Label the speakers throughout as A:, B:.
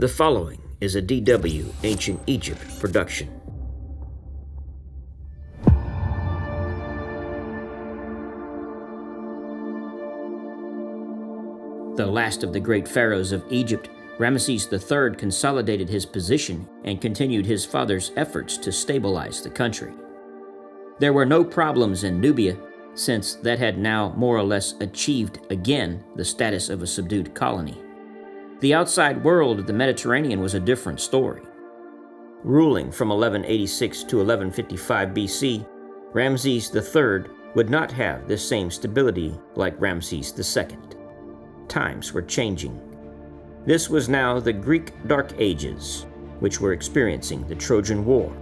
A: The following is a DW Ancient Egypt production. The last of the great pharaohs of Egypt, Ramesses III consolidated his position and continued his father's efforts to stabilize the country. There were no problems in Nubia, since that had now more or less achieved again the status of a subdued colony. The outside world of the Mediterranean was a different story. Ruling from 1186 to 1155 BC, Ramesses III would not have the same stability like Ramesses II. Times were changing. This was now the Greek Dark Ages, which were experiencing the Trojan War,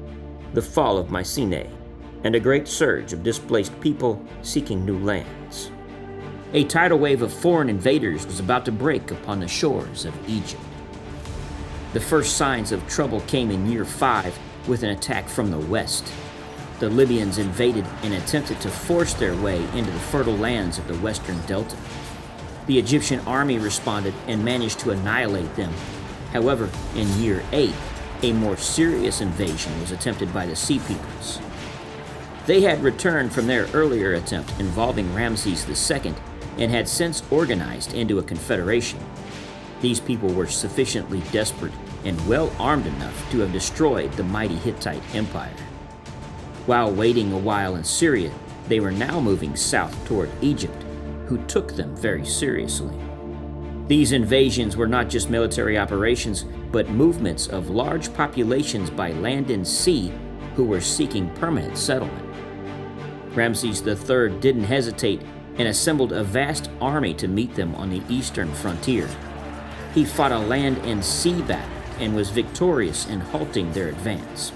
A: the Fall of Mycenae, and a great surge of displaced people seeking new lands. A tidal wave of foreign invaders was about to break upon the shores of Egypt. The first signs of trouble came in year 5 with an attack from the west. The Libyans invaded and attempted to force their way into the fertile lands of the western delta. The Egyptian army responded and managed to annihilate them. However, in year 8, a more serious invasion was attempted by the Sea Peoples. They had returned from their earlier attempt involving Ramesses II and had since organized into a confederation. These people were sufficiently desperate and well armed enough to have destroyed the mighty Hittite Empire. While waiting a while in Syria, they were now moving south toward Egypt, who took them very seriously. These invasions were not just military operations, but movements of large populations by land and sea who were seeking permanent settlement. Ramesses III didn't hesitate and assembled a vast army to meet them on the eastern frontier. He fought a land and sea battle and was victorious in halting their advance.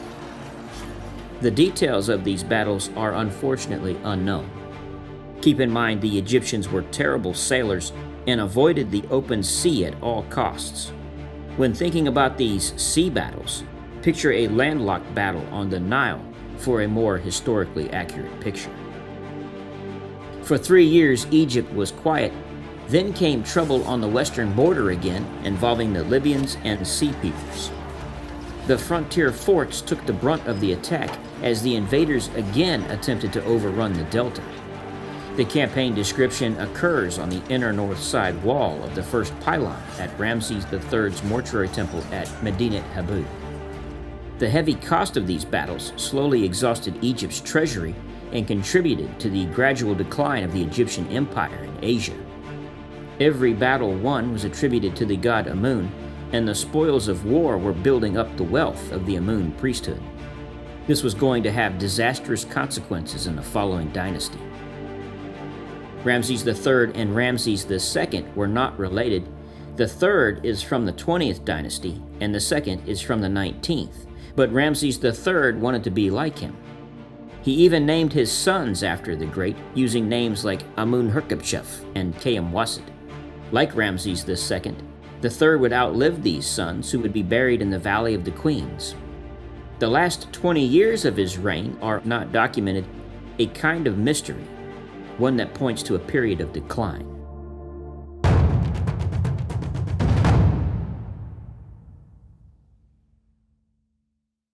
A: The details of these battles are unfortunately unknown. Keep in mind the Egyptians were terrible sailors and avoided the open sea at all costs. When thinking about these sea battles, picture a landlocked battle on the Nile for a more historically accurate picture. For 3 years, Egypt was quiet. Then came trouble on the western border again, involving the Libyans and Sea Peoples. The frontier forts took the brunt of the attack as the invaders again attempted to overrun the delta. The campaign description occurs on the inner north side wall of the first pylon at Ramesses III's mortuary temple at Medinet Habu. The heavy cost of these battles slowly exhausted Egypt's treasury and contributed to the gradual decline of the Egyptian empire in Asia. Every battle won was attributed to the god Amun, and the spoils of war were building up the wealth of the Amun priesthood. This was going to have disastrous consequences in the following dynasty. Ramesses III and Ramesses II were not related. The third is from the 20th dynasty, and the second is from the 19th, but Ramesses III wanted to be like him. He even named his sons after the great, using names like Amun-Herkhotep and Kayam-Wasid. Like Ramesses II, the third would outlive these sons, who would be buried in the Valley of the Queens. The last 20 years of his reign are not documented, a kind of mystery, one that points to a period of decline.